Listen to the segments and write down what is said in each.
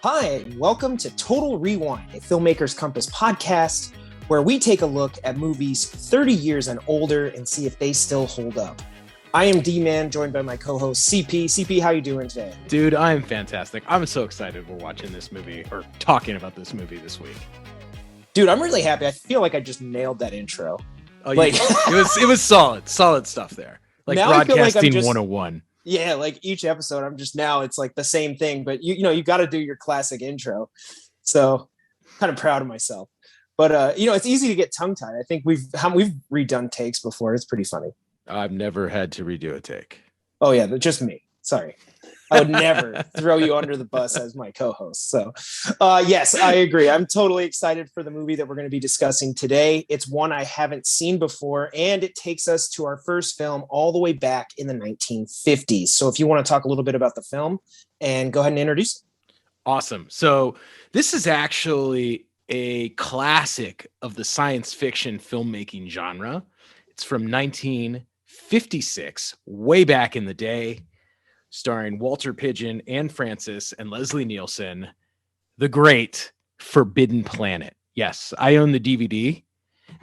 Hi, and welcome to Total Rewind, a Filmmaker's Compass podcast, where we take a look at movies 30 years and older and see if they still hold up. I am D-Man, joined by my co-host CP. CP, how you doing today? Dude, I am fantastic. I'm so excited we're watching this movie, or talking about this movie this week. Dude, I'm really happy. I feel like I just nailed that intro. Oh, like it was solid stuff there. Like broadcasting 101. Yeah, like each episode, it's like the same thing, but you got to do your classic intro. So kind of proud of myself. But it's easy to get tongue tied. I think we've redone takes before. It's pretty funny. I've never had to redo a take. Oh yeah, just me. Sorry. I would never throw you under the bus as my co-host. So yes, I agree. I'm totally excited for the movie that we're going to be discussing today. It's one I haven't seen before, and it takes us to our first film all the way back in the 1950s. So if you want to talk a little bit about the film and go ahead and introduce it. Awesome. So this is actually a classic of the science fiction filmmaking genre. It's from 1956, way back in the day, starring Walter Pidgeon, Anne Francis, and Leslie Nielsen, The Great Forbidden Planet. Yes, I own the DVD.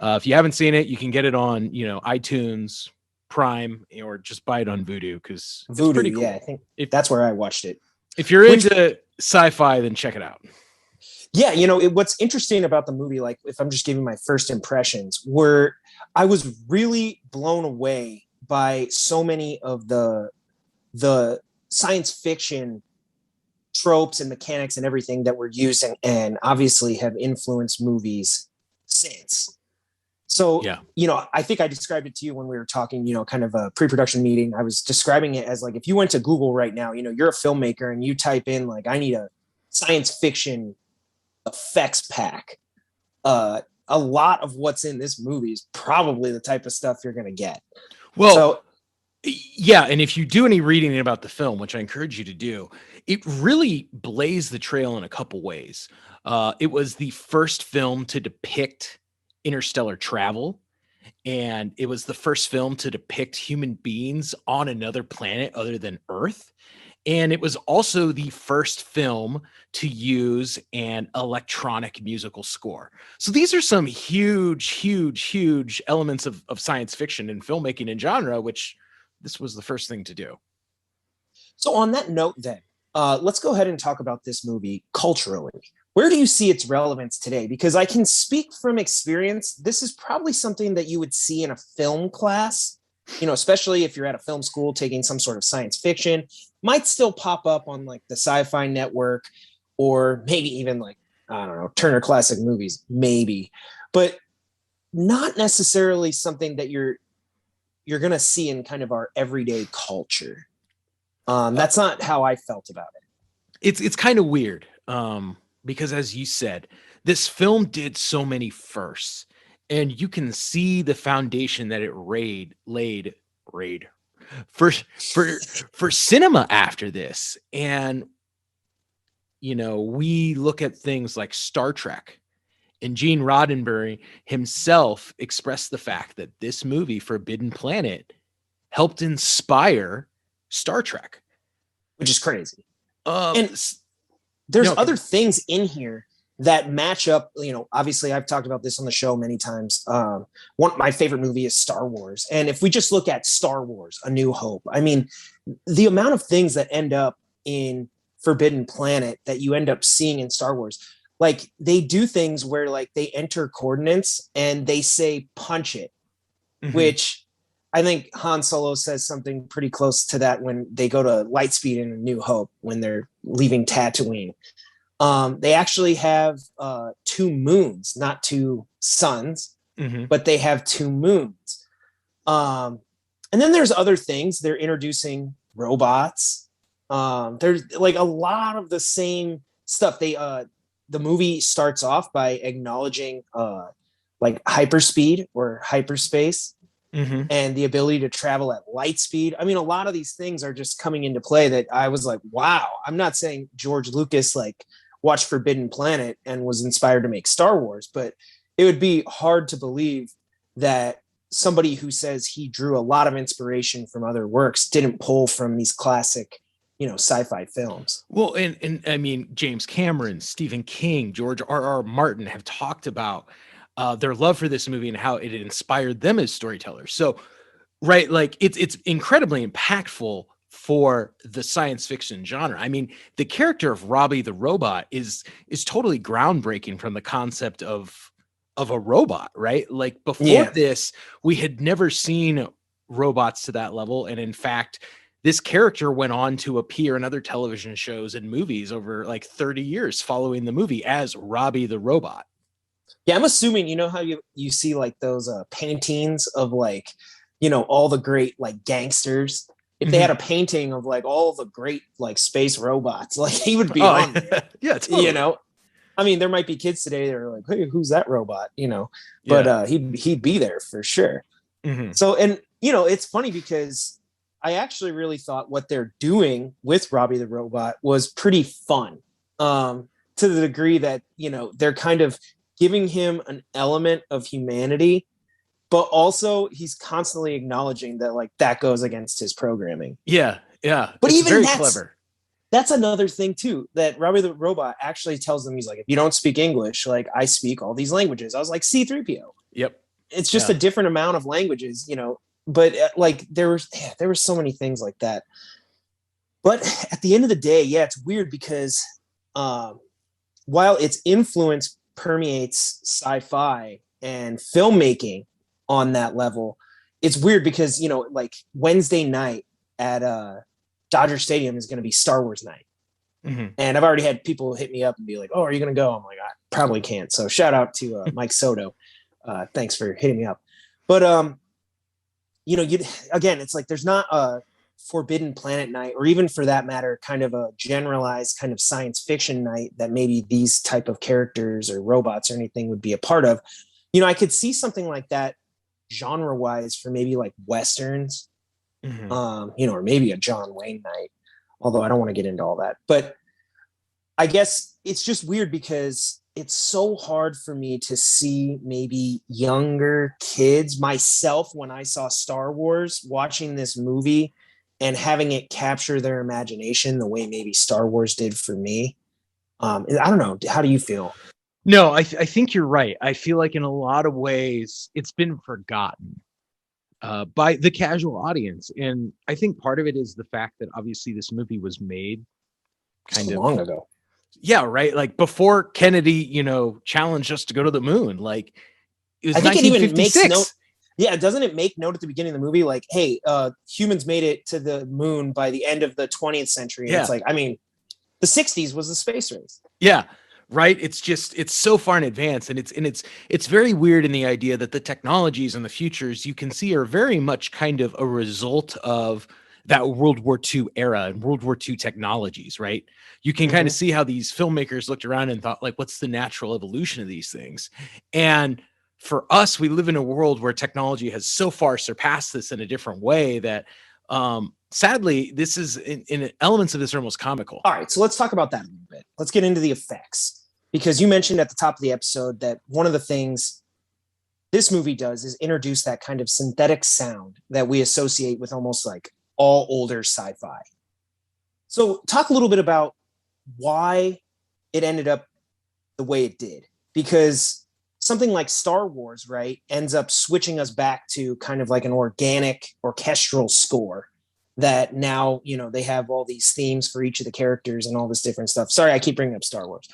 If you haven't seen it, you can get it on, iTunes, Prime, or just buy it on Vudu, because it's pretty cool. Yeah, I think that's where I watched it. If you're into sci-fi, then check it out. Yeah, what's interesting about the movie, like if I'm just giving my first impressions, I was really blown away by so many of the science fiction tropes and mechanics and everything that we're using, and obviously have influenced movies since. So, yeah. I think I described it to you when we were talking, kind of a pre-production meeting. I was describing it as like, if you went to Google right now, you're a filmmaker and you type in like, I need a science fiction effects pack. A lot of what's in this movie is probably the type of stuff you're going to get. Well, yeah, and if you do any reading about the film, which I encourage you to do, it really blazed the trail in a couple ways. It was the first film to depict interstellar travel, and it was the first film to depict human beings on another planet other than Earth. And it was also the first film to use an electronic musical score. So these are some huge elements of science fiction and filmmaking and genre, which this was the first thing to do. So on that note, then, let's go ahead and talk about this movie culturally. Where do you see its relevance today? Because I can speak from experience. This is probably something that you would see in a film class, especially if you're at a film school taking some sort of science fiction. Might still pop up on like the Sci-fi Network, or maybe even like, I don't know, Turner Classic Movies, maybe, but not necessarily something that you're going to see in kind of our everyday culture. That's not how I felt about it. It's kind of weird, because as you said, this film did so many firsts, and you can see the foundation that it laid for cinema after this. And we look at things like Star Trek, and Gene Roddenberry himself expressed the fact that this movie, Forbidden Planet, helped inspire Star Trek. Which is crazy. And there's other things in here that match up. Obviously I've talked about this on the show many times. My favorite movie is Star Wars. And if we just look at Star Wars, A New Hope, I mean, the amount of things that end up in Forbidden Planet that you end up seeing in Star Wars, like they do things where like they enter coordinates and they say punch it, which I think Han Solo says something pretty close to that when they go to light speed in A New Hope, when they're leaving Tatooine. They actually have 2 moons, not 2 suns, but they have 2 moons. And then there's other things. They're introducing robots. There's like a lot of the same stuff. The movie starts off by acknowledging like hyperspeed or hyperspace. And the ability to travel at light speed. I mean, a lot of these things are just coming into play that I was like, wow. I'm not saying George Lucas like watched Forbidden Planet and was inspired to make Star Wars, but it would be hard to believe that somebody who says he drew a lot of inspiration from other works didn't pull from these classic sci-fi films. Well, and I mean, James Cameron, Stephen King, George R.R. Martin have talked about their love for this movie and how it inspired them as storytellers. So, right, like it's incredibly impactful for the science fiction genre. I mean, the character of Robbie the robot is totally groundbreaking from the concept of a robot, right? Like before this, we had never seen robots to that level, and in fact, this character went on to appear in other television shows and movies over like 30 years following the movie as Robbie the robot. Yeah, I'm assuming, how you see like those paintings of like, all the great like gangsters. If they had a painting of like all the great like space robots, like he would be on there. Yeah, totally. I mean, there might be kids today that are like, "Hey, who's that robot?" But he'd be there for sure. So, and it's funny because I actually really thought what they're doing with Robbie the robot was pretty fun, to the degree that they're kind of giving him an element of humanity, but also he's constantly acknowledging that like that goes against his programming. Yeah. But it's even very clever. That's another thing too, that Robbie the robot actually tells them, he's like, if you don't speak English, like I speak all these languages. I was like, C-3PO. Yep. It's just a different amount of languages, but like there were so many things like that. But at the end of the day, it's weird because while its influence permeates sci-fi and filmmaking on that level, it's weird because, like Wednesday night at Dodger Stadium is going to be Star Wars night. And I've already had people hit me up and be like, "Oh, are you going to go?" I'm like, "I probably can't." So shout out to Mike Soto. Thanks for hitting me up. But again, it's like there's not a Forbidden Planet night, or even for that matter, kind of a generalized kind of science fiction night that maybe these type of characters or robots or anything would be a part of. I could see something like that genre wise for maybe like Westerns, or maybe a John Wayne night, although I don't want to get into all that. But I guess it's just weird because it's so hard for me to see maybe younger kids, myself, when I saw Star Wars, watching this movie and having it capture their imagination the way maybe Star Wars did for me. I don't know. How do you feel? No, I think you're right. I feel like in a lot of ways it's been forgotten by the casual audience. And I think part of it is the fact that obviously this movie was made kind of long ago. Yeah, right. Like before Kennedy, challenged us to go to the moon. Like it was, I think 1956. It even makes note. Yeah, doesn't it make note at the beginning of the movie, like, hey, humans made it to the moon by the end of the 20th century. And it's like, I mean, the 60s was the space race. Yeah, right. It's so far in advance, and it's very weird in the idea that the technologies and the futures you can see are very much kind of a result of that World War II era and World War II technologies, right? You can kind of see how these filmmakers looked around and thought, like, what's the natural evolution of these things? And for us, we live in a world where technology has so far surpassed this in a different way that sadly, this is in elements of this are almost comical. All right, so let's talk about that a little bit. Let's get into the effects, because you mentioned at the top of the episode that one of the things this movie does is introduce that kind of synthetic sound that we associate with almost like all older sci-fi. So talk a little bit about why it ended up the way it did, because something like Star Wars, right, ends up switching us back to kind of like an organic orchestral score that now, they have all these themes for each of the characters and all this different stuff. Sorry, I keep bringing up Star Wars.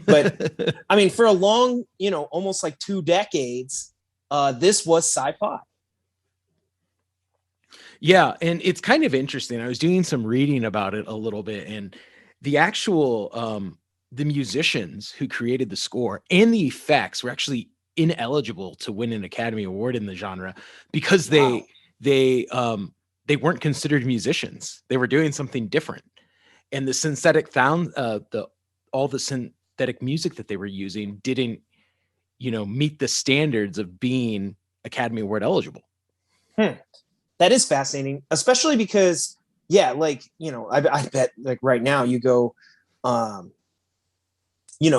But I mean, for a long, almost like 2 decades, this was sci-fi. Yeah, and it's kind of interesting. I was doing some reading about it a little bit, and the actual the musicians who created the score and the effects were actually ineligible to win an Academy Award in the genre because they weren't considered musicians. They were doing something different. And the synthetic sound, all the synthetic music that they were using didn't, meet the standards of being Academy Award eligible. That is fascinating, especially because, like, I bet like right now you go,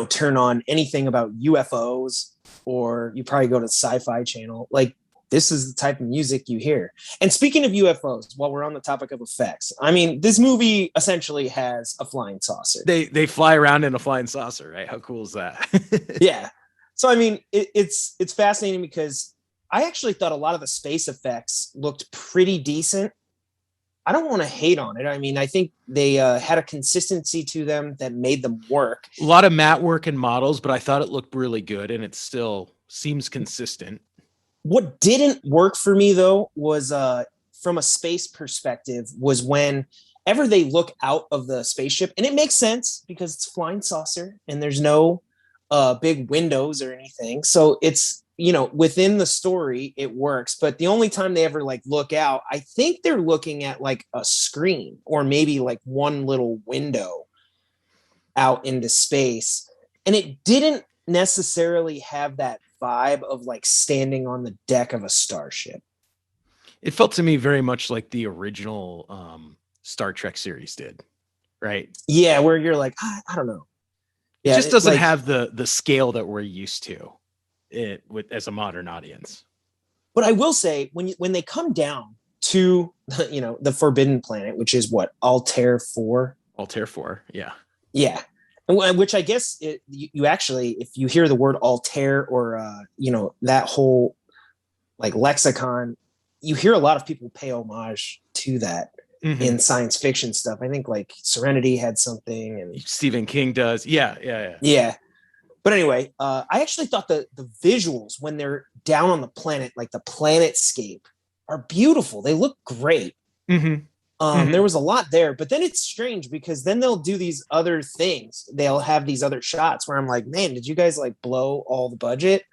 turn on anything about UFOs, or you probably go to the Sci-Fi channel. Like this is the type of music you hear. And speaking of UFOs, while we're on the topic of effects, I mean, this movie essentially has a flying saucer. They fly around in a flying saucer, right? How cool is that? Yeah. So I mean, it's fascinating because I actually thought a lot of the space effects looked pretty decent. I don't want to hate on it. I mean, I think they had a consistency to them that made them work. A lot of matte work and models, but I thought it looked really good, and it still seems consistent. What didn't work for me though was from a space perspective was whenever they look out of the spaceship, and it makes sense because it's flying saucer and there's no big windows or anything. So it's, you know, within the story, it works. But the only time they ever like look out, I think they're looking at like a screen or maybe like one little window out into space. And it didn't necessarily have that vibe of like standing on the deck of a starship. It felt to me very much like the original Star Trek series did, right? Yeah, where you're like, I don't know. Yeah, it just doesn't have the scale that we're used to as a modern audience. But I will say, when they come down to the Forbidden Planet, which is what, Altair 4? Altair 4, yeah. Yeah. Which I guess you actually, if you hear the word Altair or that whole like lexicon, you hear a lot of people pay homage to that in science fiction stuff. I think like Serenity had something, and Stephen King does. Yeah. But anyway, I actually thought the visuals when they're down on the planet, like the planetscape, are beautiful. They look great. There was a lot there, but then it's strange because then they'll do these other things. They'll have these other shots where I'm like, man, did you guys like blow all the budget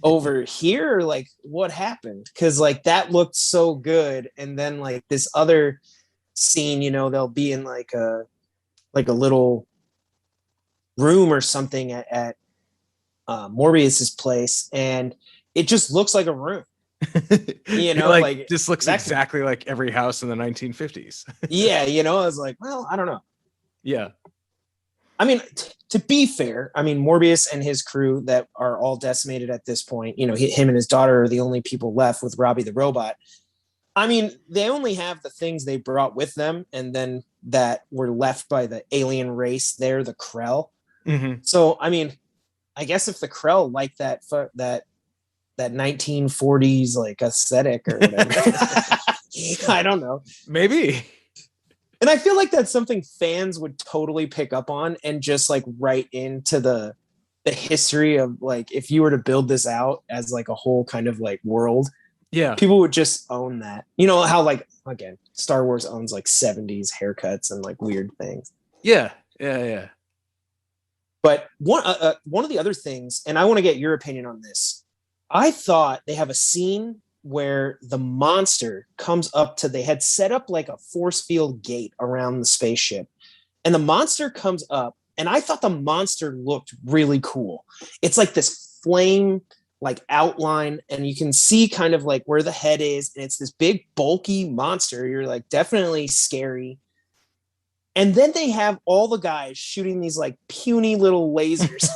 over here? Or, like, what happened? Because like that looked so good, and then like this other scene, they'll be in like a little room or something at Morbius's place, and it just looks like a room. Like this looks exactly like every house in the 1950s. Yeah, I was like, well, I don't know. Yeah. I mean, to be fair, I mean, Morbius and his crew that are all decimated at this point, him and his daughter are the only people left with Robbie the robot. I mean, they only have the things they brought with them, and then that were left by the alien race there, the Krell. So, I mean, I guess if the Krell like that 1940s like aesthetic or whatever. I don't know. Maybe. And I feel like that's something fans would totally pick up on and just like write into the history of like, if you were to build this out as like a whole kind of like world, yeah, people would just own that. You know how like, again, Star Wars owns like 70s haircuts and like weird things. Yeah. But one of the other things, and I want to get your opinion on this, I thought they have a scene where the monster comes up they had set up like a force field gate around the spaceship, and the monster comes up, and I thought the monster looked really cool. It's like this flame like outline, and you can see kind of like where the head is, and it's this big bulky monster. You're like, definitely scary. And then they have all the guys shooting these like puny little lasers,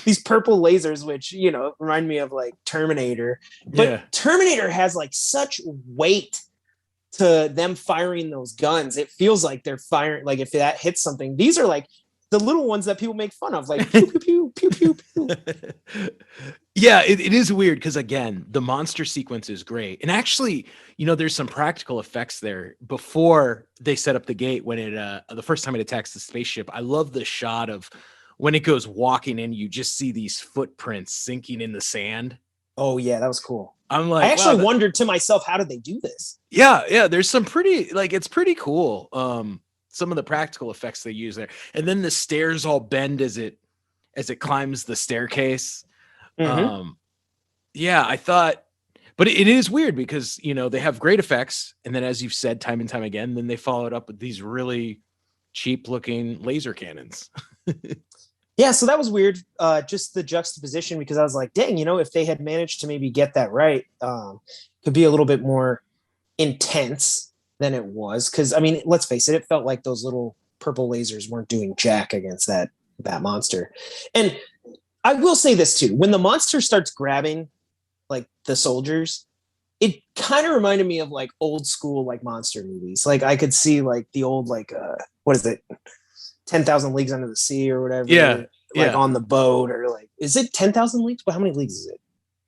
these purple lasers, which, remind me of like Terminator. But Terminator has like such weight to them firing those guns. It feels like they're firing, like if that hits something, these are like the little ones that people make fun of, like pew, pew, pew, pew, pew, pew. Yeah, it is weird because, again, the monster sequence is great. And actually, there's some practical effects there before they set up the gate when the first time it attacks the spaceship. I love the shot of when it goes walking in, you just see these footprints sinking in the sand. Oh, yeah, that was cool. I'm like, I actually wondered to myself, how did they do this? Yeah, there's some pretty, like, it's pretty cool. Some of the practical effects they use there. And then the stairs all bend as it climbs the staircase. Yeah, I thought, but it is weird because, they have great effects. And then, as you've said time and time again, then they follow it up with these really cheap looking laser cannons. Yeah, so that was weird. Just the juxtaposition, because I was like, dang, if they had managed to maybe get that right, could be a little bit more intense than it was. Because, I mean, let's face it, it felt like those little purple lasers weren't doing jack against that monster. And I will say this too: when the monster starts grabbing like the soldiers, it kind of reminded me of like old school like monster movies. Like I could see like the old like what is it, 10,000 Leagues Under the Sea or whatever. Yeah, like yeah. on the boat, or like, is it 10,000 leagues? Well, how many leagues is it?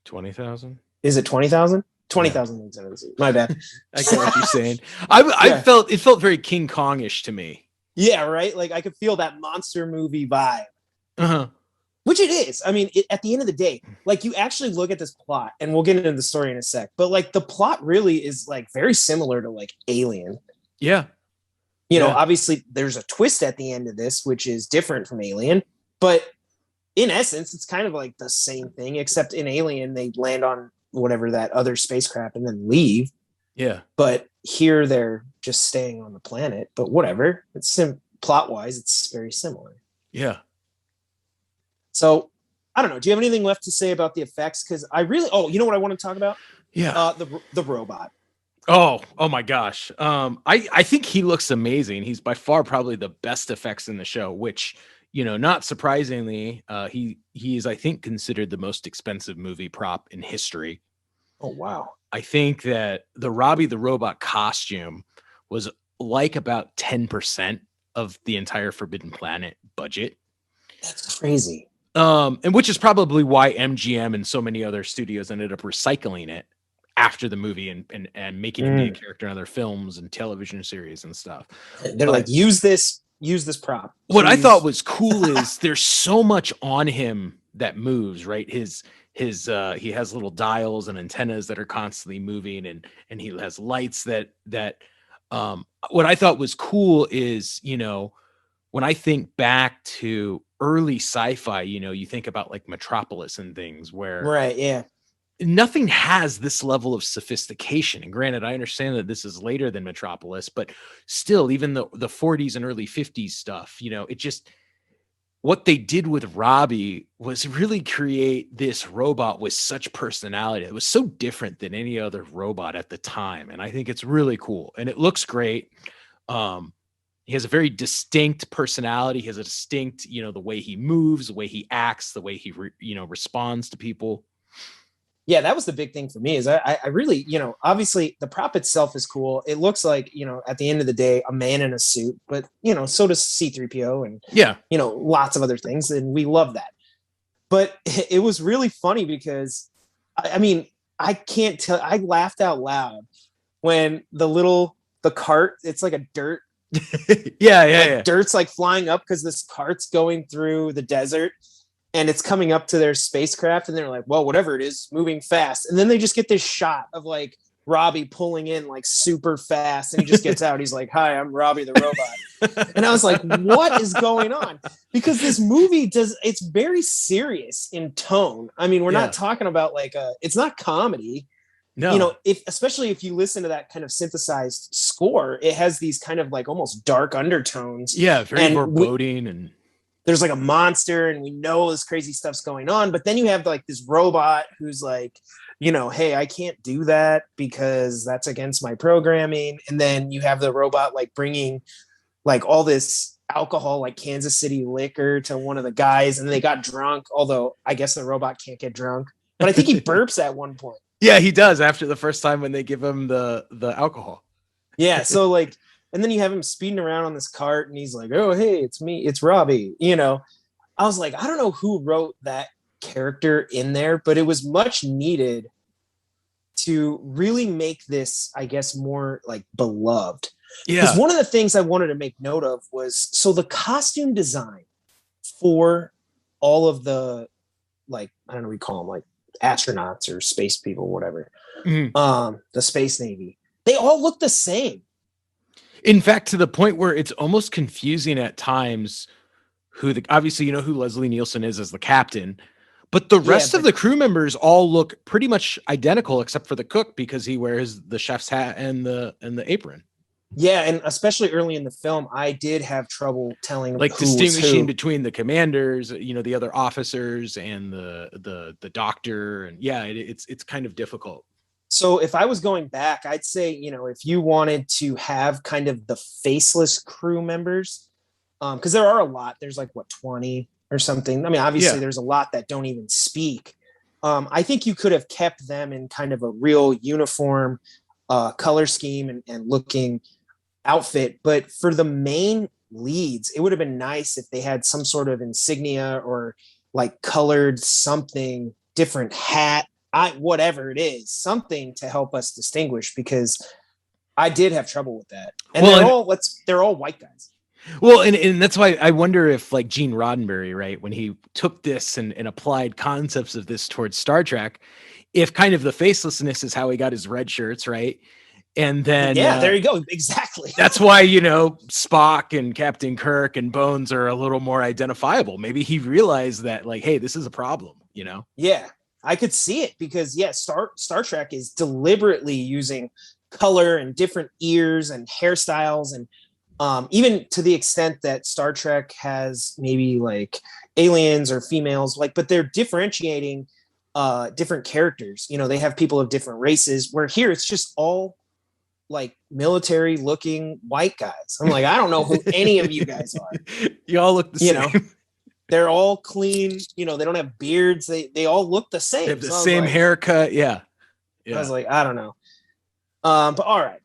20,000. Is it 20,000? Yeah. 20,000 Leagues Under the Sea. My bad. I get what you're saying. I Yeah. felt it felt very King Kong-ish to me. Yeah, right. Like I could feel that monster movie vibe. Uh-huh. Which it is. I mean, at the end of the day, like you actually look at this plot, and we'll get into the story in a sec, but like the plot really is like very similar to like Alien. Yeah. You know, obviously there's a twist at the end of this, which is different from Alien, but in essence, it's kind of like the same thing, except in Alien, they land on whatever that other spacecraft and then leave. Yeah. But here they're just staying on the planet, but whatever. It's plot wise, it's very similar. Yeah. So I don't know. Do you have anything left to say about the effects? Because I really, you know what I want to talk about? Yeah. The robot. Oh my gosh. I think he looks amazing. He's by far probably the best effects in the show, which, you know, not surprisingly, he is, I think, considered the most expensive movie prop in history. Oh, wow. I think that the Robbie the Robot costume was like about 10% of the entire Forbidden Planet budget. That's crazy. And which is probably why MGM and so many other studios ended up recycling it after the movie and making him be a character in other films and television series and stuff. They're like, use this prop. Please. What I thought was cool is there's so much on him that moves, right? He has little dials and antennas that are constantly moving, and he has lights that what I thought was cool is, you know, when I think back to early sci-fi, you know, you think about like Metropolis and things where right, yeah, nothing has this level of sophistication. And granted, I understand that this is later than Metropolis, but still, even the 40s and early 50s stuff, you know, it just, what they did with Robbie was really create this robot with such personality. It was so different than any other robot at the time. And I think it's really cool. And it looks great. He has a very distinct personality. He has a distinct, you know, the way he moves, the way he acts, the way he, responds to people. Yeah, that was the big thing for me is I really, you know, obviously the prop itself is cool. It looks like, you know, at the end of the day, a man in a suit, but, you know, so does C-3PO and, you know, lots of other things. And we love that. But it was really funny because, I mean, I can't tell. I laughed out loud when the cart, it's like a dirt. Dirt's like flying up because this cart's going through the desert. And it's coming up to their spacecraft, and they're like, well, whatever it is, moving fast. And then they just get this shot of like Robbie pulling in like super fast, and he just gets out. He's like, hi, I'm Robbie the robot. And I was like, what is going on? Because this movie it's very serious in tone. I mean, we're not talking about like it's not comedy. No. You know, especially if you listen to that kind of synthesized score, it has these kind of like almost dark undertones. Yeah, very foreboding and there's like a monster and we know this crazy stuff's going on, but then you have like this robot who's like, you know, hey, I can't do that because that's against my programming. And then you have the robot like bringing like all this alcohol, like Kansas City liquor to one of the guys, and they got drunk, although I guess the robot can't get drunk, but I think he burps at one point. Yeah, he does after the first time when they give him the alcohol. Yeah, so like, and then you have him speeding around on this cart and he's like, oh, hey, it's me. It's Robbie. You know, I was like, I don't know who wrote that character in there, but it was much needed to really make this, I guess, more like beloved. Yeah. Because one of the things I wanted to make note of was, so the costume design for all of the, like, I don't know what you call them, like astronauts or space people, whatever, the Space Navy, they all look the same. In fact, to the point where it's almost confusing at times obviously, you know who Leslie Nielsen is as the captain, but the rest of the crew members all look pretty much identical except for the cook, because he wears the chef's hat and the apron. Yeah, and especially early in the film, I did have trouble telling, like, distinguishing between the commanders, you know, the other officers and the doctor, and it's kind of difficult. So if I was going back, I'd say, you know, if you wanted to have kind of the faceless crew members, because there are a lot, there's like 20 or something. I mean, obviously there's a lot that don't even speak. I think you could have kept them in kind of a real uniform color scheme and looking outfit. But for the main leads, it would have been nice if they had some sort of insignia or like colored something different, hat, whatever it is, something to help us distinguish, because I did have trouble with that. And they're all white guys. Well, and that's why I wonder if like Gene Roddenberry, right, when he took this and applied concepts of this towards Star Trek, if kind of the facelessness is how he got his red shirts, right? And then there you go. Exactly. That's why, Spock and Captain Kirk and Bones are a little more identifiable. Maybe he realized that, like, hey, this is a problem, Yeah, I could see it, because Star Trek is deliberately using color and different ears and hairstyles, and even to the extent that Star Trek has maybe like aliens or females, like, but they're differentiating different characters. They have people of different races, where here it's just all like military looking white guys. I'm like, I don't know who any of you guys are. You all look the same. They're all clean. They don't have beards. They all look the same. They have the same haircut. Yeah. I was like, I don't know. But all right.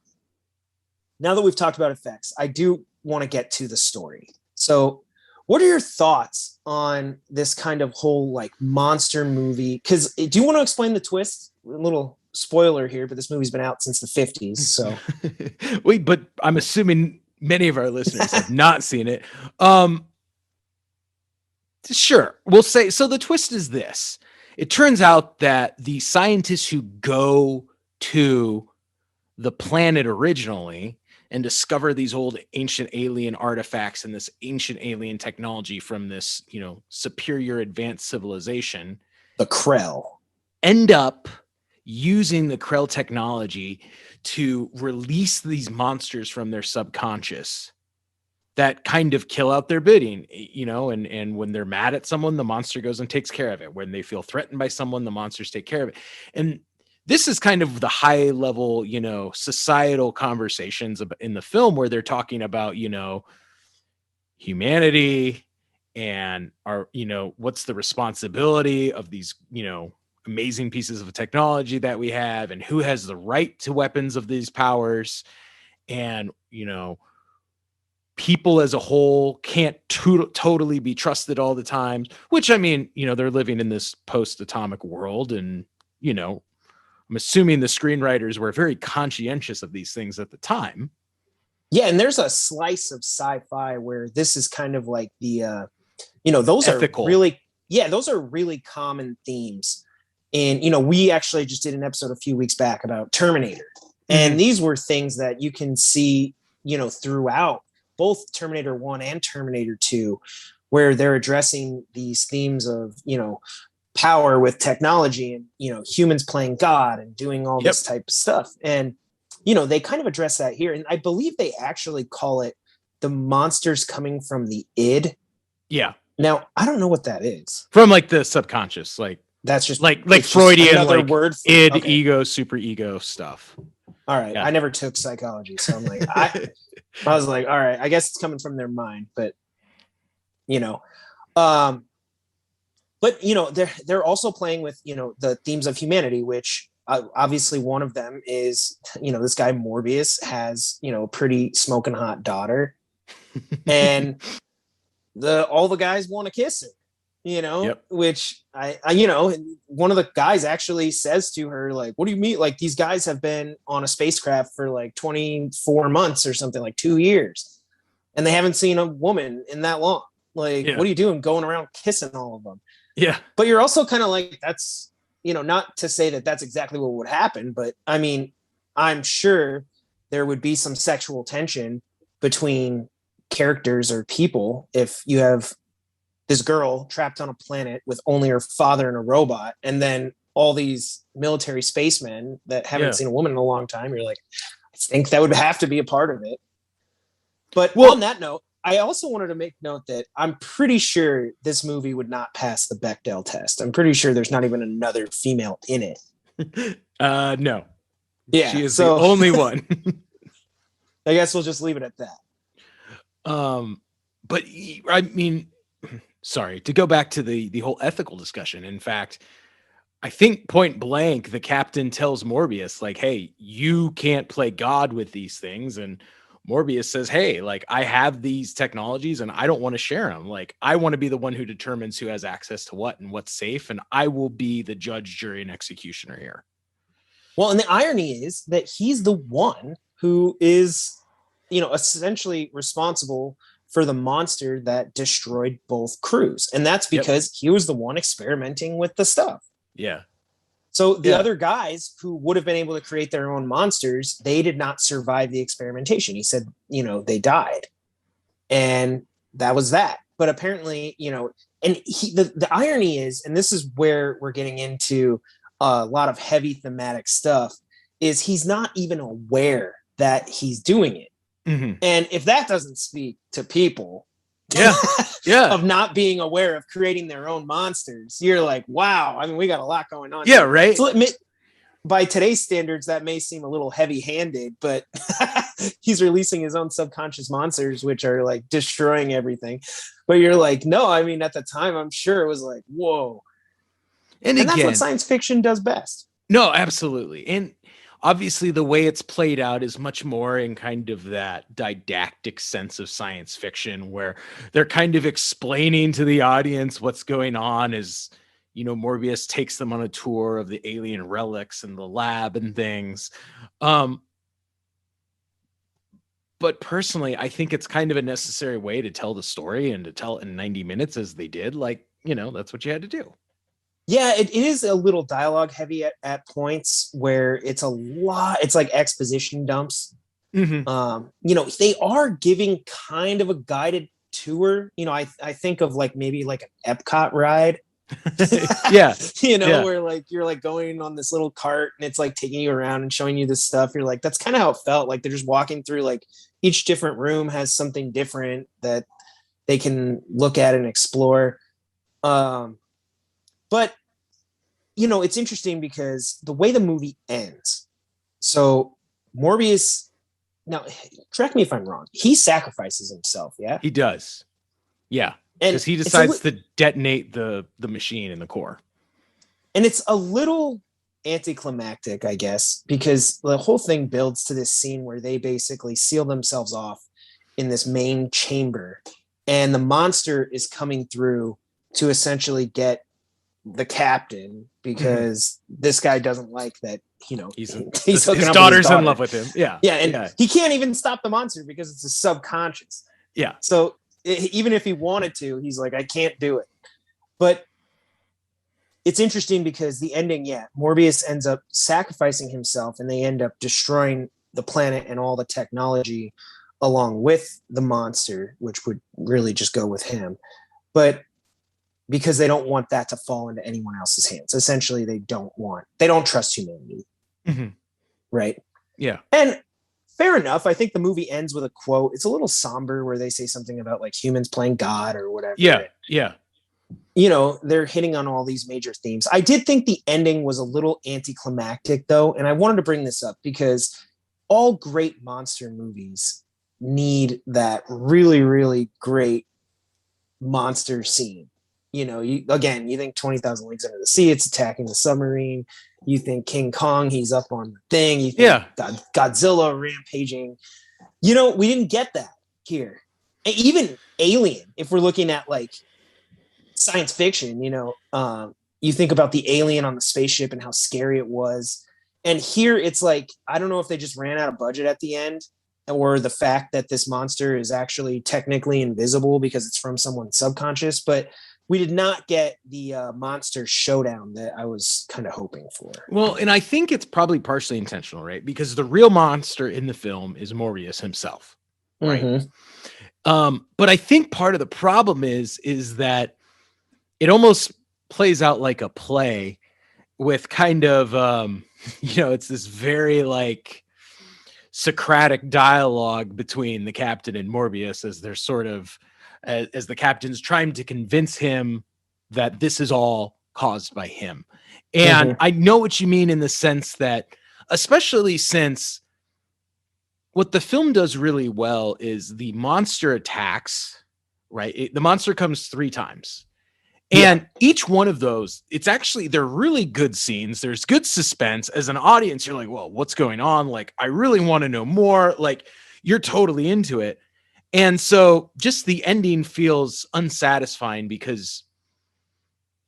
Now that we've talked about effects, I do want to get to the story. So what are your thoughts on this kind of whole like monster movie? Because do you want to explain the twist? A little spoiler here, but this movie's been out since the 50s. So wait, but I'm assuming many of our listeners have not seen it. Sure. We'll say, so the twist is this. It turns out that the scientists who go to the planet originally and discover these old ancient alien artifacts and this ancient alien technology from this, superior advanced civilization, the Krell, end up using the Krell technology to release these monsters from their subconscious that kind of kill out their bidding, and when they're mad at someone, the monster goes and takes care of it. When they feel threatened by someone, the monsters take care of it. And this is kind of the high level, societal conversations in the film, where they're talking about, humanity and what's the responsibility of these, amazing pieces of technology that we have, and who has the right to weapons of these powers. And, people as a whole can't totally be trusted all the time, which, I mean, they're living in this post-atomic world, and, I'm assuming the screenwriters were very conscientious of these things at the time. Yeah, and there's a slice of sci-fi where this is kind of like the, those ethical. Those are really common themes. And, we actually just did an episode a few weeks back about Terminator. And these were things that you can see, throughout both Terminator 1 and Terminator 2, where they're addressing these themes of, power with technology and, humans playing God and doing all this type of stuff. And, they kind of address that here. And I believe they actually call it the monsters coming from the id. Yeah. Now, I don't know what that is. From like the subconscious, like that's just like Freudian, like word for, id, okay. Ego, super ego stuff. All right. Yeah. I never took psychology. So I'm like, I was like, all right, I guess it's coming from their mind, but but they're also playing with, the themes of humanity, which obviously one of them is, this guy Morbius has, pretty smoking hot daughter, and all the guys want to kiss her, which I one of the guys actually says to her, like, what do you mean? Like, these guys have been on a spacecraft for like 24 months or something, like 2 years, and they haven't seen a woman in that long. Like, what are you doing going around kissing all of them? Yeah. But you're also kind of like, that's, not to say that that's exactly what would happen, but I mean, I'm sure there would be some sexual tension between characters or people if you have this girl trapped on a planet with only her father and a robot, and then all these military spacemen that haven't seen a woman in a long time. You're like, I think that would have to be a part of it. But on that note, I also wanted to make note that I'm pretty sure this movie would not pass the Bechdel test. I'm pretty sure there's not even another female in it. No. Yeah. She is the only one. I guess we'll just leave it at that. But I mean, sorry, to go back to the whole ethical discussion. In fact, I think point blank, the captain tells Morbius, like, hey, you can't play God with these things. And Morbius says, hey, like, I have these technologies and I don't want to share them. Like, I want to be the one who determines who has access to what and what's safe. And I will be the judge, jury, and executioner here. Well, and the irony is that he's the one who is, essentially responsible for the monster that destroyed both crews. And that's because he was the one experimenting with the stuff. Yeah. So the other guys who would have been able to create their own monsters, they did not survive the experimentation. He said, they died. And that was that. But apparently, and the irony is, and this is where we're getting into a lot of heavy thematic stuff, is he's not even aware that he's doing it. Mm-hmm. And if that doesn't speak to people of not being aware of creating their own monsters, you're like, wow, I mean, we got a lot going on. Yeah, right. So by today's standards, that may seem a little heavy-handed, but he's releasing his own subconscious monsters, which are like destroying everything. But you're like, no, I mean, at the time, I'm sure it was like, whoa. And again, that's what science fiction does best. No, absolutely. And obviously the way it's played out is much more in kind of that didactic sense of science fiction, where they're kind of explaining to the audience what's going on as, Morbius takes them on a tour of the alien relics and the lab and things. But personally, I think it's kind of a necessary way to tell the story and to tell it in 90 minutes as they did. Like, that's what you had to do. Yeah, it is a little dialogue heavy at points where it's a lot. It's like exposition dumps. Mm-hmm. They are giving kind of a guided tour. I think of like maybe like an Epcot ride. Yeah. Where like you're like going on this little cart and it's like taking you around and showing you this stuff. You're like, that's kind of how it felt. Like they're just walking through, like each different room has something different that they can look at and explore. But, it's interesting because the way the movie ends. So Morbius, now, correct me if I'm wrong. He sacrifices himself, yeah? He does. Yeah. Because he decides to detonate the machine in the core. And it's a little anticlimactic, I guess, because the whole thing builds to this scene where they basically seal themselves off in this main chamber. And the monster is coming through to essentially get the captain, because this guy doesn't like that, he's his daughter's in love with him. Yeah. And he can't even stop the monster because it's a subconscious. Yeah. So even if he wanted to, he's like, I can't do it. But it's interesting because the ending, Morbius ends up sacrificing himself and they end up destroying the planet and all the technology along with the monster, which would really just go with him. But because they don't want that to fall into anyone else's hands. Essentially, they don't trust humanity. Mm-hmm. Right? Yeah. And fair enough. I think the movie ends with a quote. It's a little somber where they say something about like humans playing God or whatever. Yeah. Yeah. They're hitting on all these major themes. I did think the ending was a little anticlimactic though. And I wanted to bring this up because all great monster movies need that really, really great monster scene. You think 20,000 Leagues Under the Sea, it's attacking the submarine. You think King Kong, he's up on the thing. You think Godzilla rampaging. We didn't get that here. And even Alien, if we're looking at like science fiction, you think about the alien on the spaceship and how scary it was. And here it's like, I don't know if they just ran out of budget at the end, or the fact that this monster is actually technically invisible because it's from someone's subconscious, but we did not get the monster showdown that I was kind of hoping for. Well, and I think it's probably partially intentional, right? Because the real monster in the film is Morbius himself, right? Mm-hmm. But I think part of the problem is that it almost plays out like a play with kind of, it's this very like Socratic dialogue between the captain and Morbius as they're sort of, as the captain's trying to convince him that this is all caused by him. And I know what you mean in the sense that, especially since what the film does really well is the monster attacks, right? The monster comes 3 times. And each one of those, they're really good scenes. There's good suspense. As an audience, you're like, well, what's going on? Like, I really want to know more. Like, you're totally into it. And so just the ending feels unsatisfying because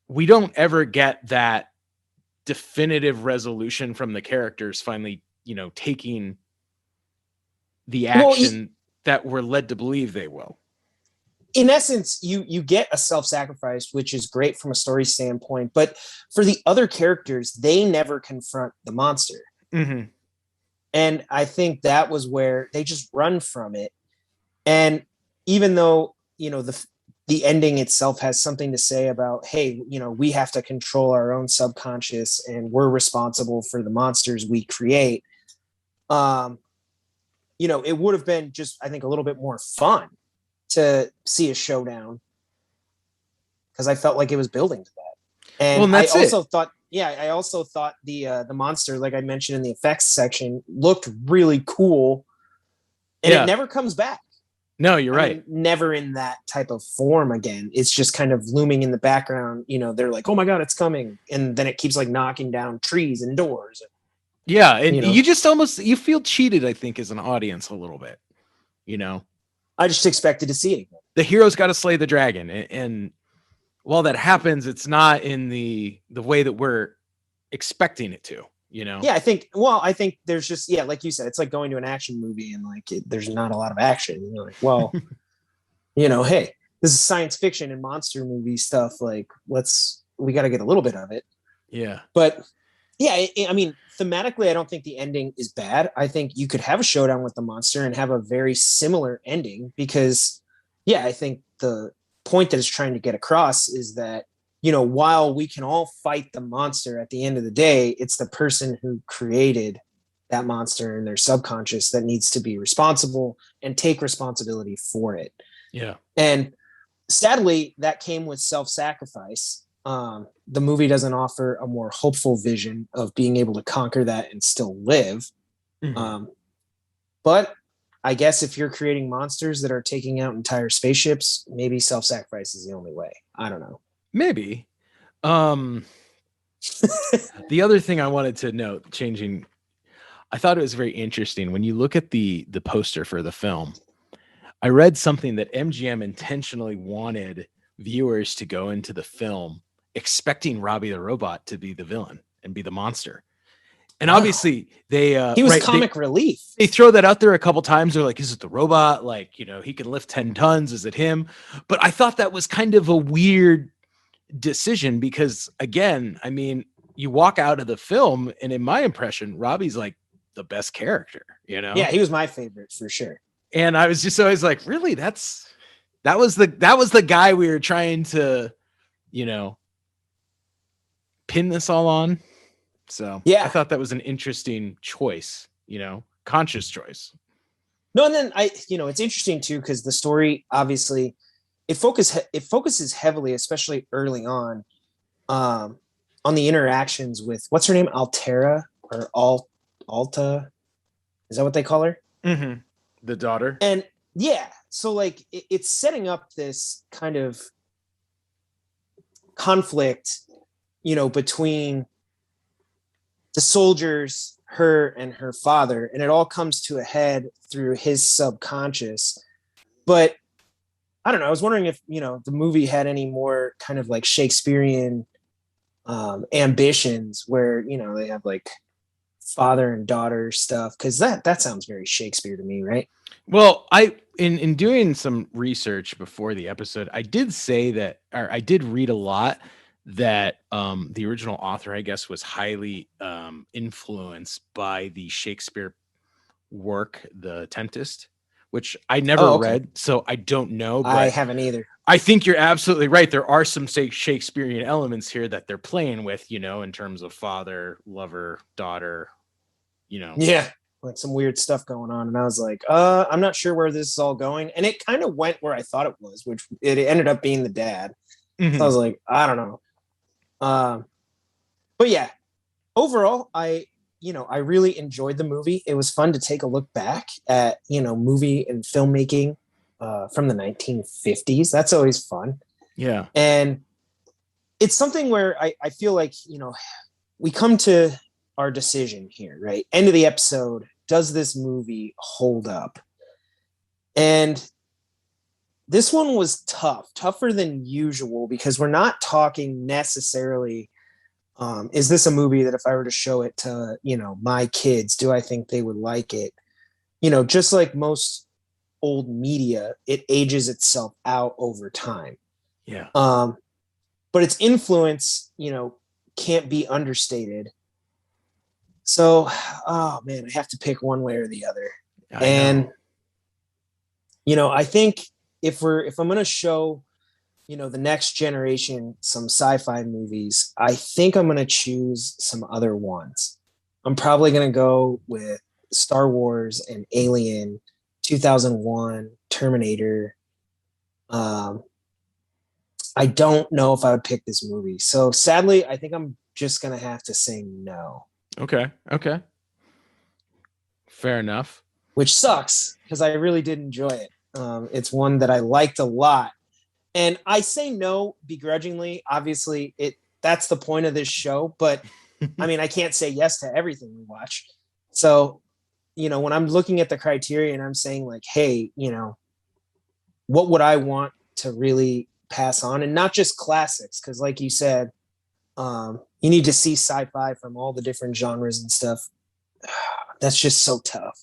we don't ever get that definitive resolution from the characters finally, taking the action that we're led to believe they will. In essence, you get a self-sacrifice, which is great from a story standpoint, but for the other characters, they never confront the monster. Mm-hmm. And I think that was where they just run from it. And even though, the ending itself has something to say about, hey, we have to control our own subconscious and we're responsible for the monsters we create. It would have been just, I think, a little bit more fun to see a showdown because I felt like it was building to that. And I also thought the monster, like I mentioned in the effects section, looked really cool, and it never comes back. No, you're right. Never in that type of form again. It's just kind of looming in the background. They're like, oh my God, it's coming. And then it keeps like knocking down trees and doors. Yeah. And you just you feel cheated, I think, as an audience a little bit, I just expected to see it again. The hero's got to slay the dragon. And while that happens, it's not in the way that we're expecting it to, Yeah, I think there's just, like you said, it's like going to an action movie and like there's not a lot of action. You're like, well, hey, this is science fiction and monster movie stuff. Like, we got to get a little bit of it. Yeah. But yeah, thematically, I don't think the ending is bad. I think you could have a showdown with the monster and have a very similar ending because, I think the point that it's trying to get across is that, while we can all fight the monster at the end of the day, it's the person who created that monster in their subconscious that needs to be responsible and take responsibility for it. Yeah. And sadly, that came with self-sacrifice. The movie doesn't offer a more hopeful vision of being able to conquer that and still live. Mm-hmm. But I guess if you're creating monsters that are taking out entire spaceships, maybe self-sacrifice is the only way. I don't know. Maybe. The other thing I wanted to note, I thought it was very interesting when you look at the poster for the film. I read something that MGM intentionally wanted viewers to go into the film expecting Robbie the Robot to be the villain and be the monster. And obviously he was comic relief. They throw that out there a couple times. They're like, is it the robot? Like, he can lift 10 tons. Is it him? But I thought that was kind of a weird decision because, again, you walk out of the film and in my impression, Robbie's like the best character, Yeah, he was my favorite for sure. And I was just always like, really? That was the guy we were trying to, pin this all on. So I thought that was an interesting choice, conscious choice. No, and then it's interesting too, because the story, obviously it focuses heavily, especially early on the interactions with, what's her name? Altera or Alta. Is that what they call her? Mm-hmm. The daughter. And so like it's setting up this kind of conflict, between the soldiers, her and her father, and it all comes to a head through his subconscious. But I don't know. I was wondering if, the movie had any more kind of like Shakespearean ambitions where, they have like father and daughter stuff. Cause that sounds very Shakespeare to me. Right. Well, in doing some research before the episode, I did say that, or I did read a lot that the original author, I guess, was highly influenced by the Shakespeare work, The Tempest, which I never read, so I don't know. But I haven't either. I think you're absolutely right. There are some Shakespearean elements here that they're playing with, in terms of father, lover, daughter, Yeah, like some weird stuff going on. And I was like, I'm not sure where this is all going. And it kind of went where I thought it was, which it ended up being the dad. Mm-hmm. So I was like, I don't know. But yeah, overall, I really enjoyed the movie. It was fun to take a look back at, movie and filmmaking from the 1950s. That's always fun. Yeah. And it's something where I feel like, we come to our decision here, right? End of the episode. Does this movie hold up? And this one was tougher than usual, because we're not talking necessarily, is this a movie that if I were to show it to, my kids, do I think they would like it? Just like most old media, it ages itself out over time. Yeah. But its influence, can't be understated. So, oh man, I have to pick one way or the other. I think if I'm going to show, the next generation some sci-fi movies, I think I'm going to choose some other ones. I'm probably going to go with Star Wars and Alien, 2001, Terminator. I don't know if I would pick this movie. So sadly, I think I'm just going to have to say no. Okay. Fair enough. Which sucks, because I really did enjoy it. It's one that I liked a lot. And I say no begrudgingly. Obviously, that's the point of this show. But, I mean, I can't say yes to everything we watch. So, when I'm looking at the criteria and I'm saying like, hey, what would I want to really pass on? And not just classics, because like you said, you need to see sci-fi from all the different genres and stuff. That's just so tough.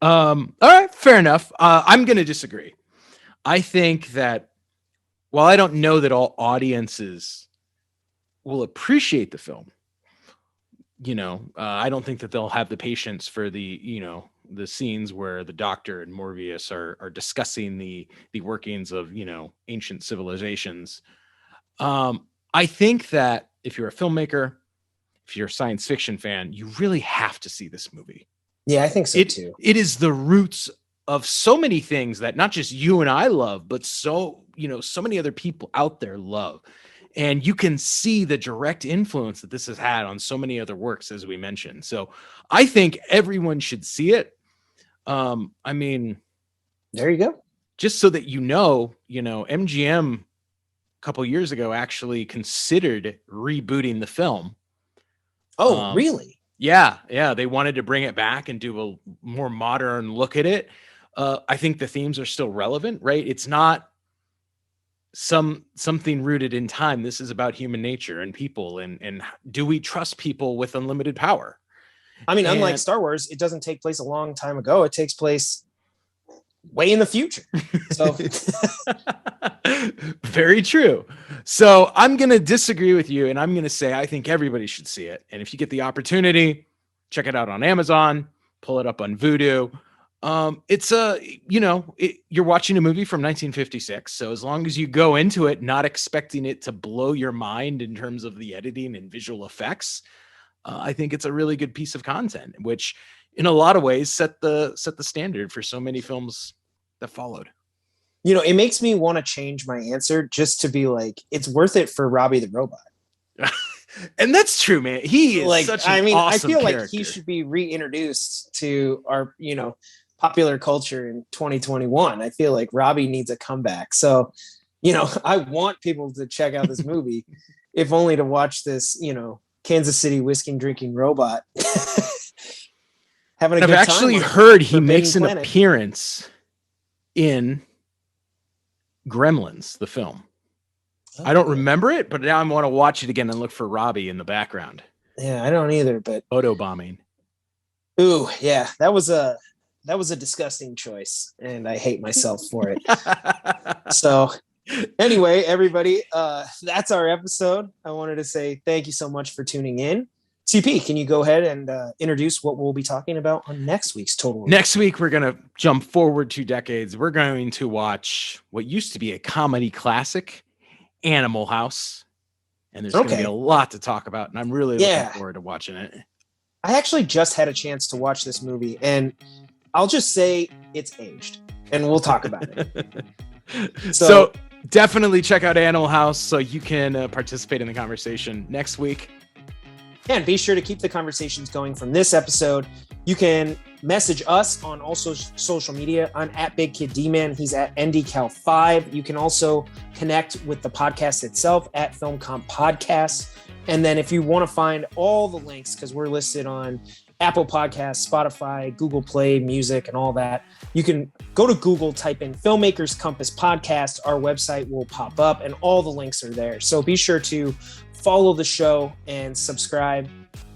All right, fair enough. I'm going to disagree. I think that while I don't know that all audiences will appreciate the film, I don't think that they'll have the patience for the scenes where the Doctor and Morbius are discussing the workings of, ancient civilizations. I think that if you're a filmmaker, if you're a science fiction fan, you really have to see this movie. Yeah, I think so too. It is the roots of so many things that not just you and I love, but so many other people out there love. And you can see the direct influence that this has had on so many other works, as we mentioned. So I think everyone should see it. I mean, there you go. Just so that MGM a couple years ago actually considered rebooting the film. Oh, really? Yeah. They wanted to bring it back and do a more modern look at it. I think the themes are still relevant, right? It's not something rooted in time. This is about human nature and people, and do we trust people with unlimited power? I mean, unlike Star Wars, it doesn't take place a long time ago. It takes place way in the future. So very true. So I'm going to disagree with you, and I'm going to say I think everybody should see it. And if you get the opportunity, check it out on Amazon, pull it up on Vudu. It's you're watching a movie from 1956. So as long as you go into it not expecting it to blow your mind in terms of the editing and visual effects, I think it's a really good piece of content, which in a lot of ways set the standard for so many films that followed. It makes me want to change my answer just to be like, it's worth it for Robbie the Robot. And that's true, man. He is such an awesome I feel character. Like he should be reintroduced to our, popular culture in 2021. I feel like Robbie needs a comeback. So, I want people to check out this movie, if only to watch this, Kansas City whiskey drinking robot having a good time. I've actually heard he makes an appearance in Gremlins, the film. Oh, I don't remember it, but now I want to watch it again and look for Robbie in the background. Yeah, I don't either, but photo bombing. Ooh, yeah, that was a disgusting choice, and I hate myself for it. So anyway, everybody, that's our episode. I wanted to say thank you so much for tuning in. CP, can you go ahead and introduce what we'll be talking about on next week's Total Review? Next week, we're going to jump forward 2 decades. We're going to watch what used to be a comedy classic, Animal House. And there's going to be a lot to talk about, and I'm really looking forward to watching it. I actually just had a chance to watch this movie, and I'll just say it's aged, and we'll talk about it. So definitely check out Animal House so you can participate in the conversation next week. And be sure to keep the conversations going from this episode. You can message us on also social media. I'm at Big Kid D-Man. He's at NDCal5. You can also connect with the podcast itself at Film Comp Podcast. And then if you want to find all the links, because we're listed on Apple Podcasts, Spotify, Google Play Music, and all that, you can go to Google, type in Filmmakers Compass Podcast. Our website will pop up and all the links are there. So be sure to follow the show and subscribe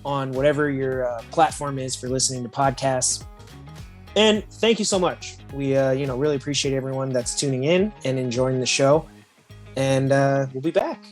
on whatever your platform is for listening to podcasts. And thank you so much. We really appreciate everyone that's tuning in and enjoying the show. And we'll be back.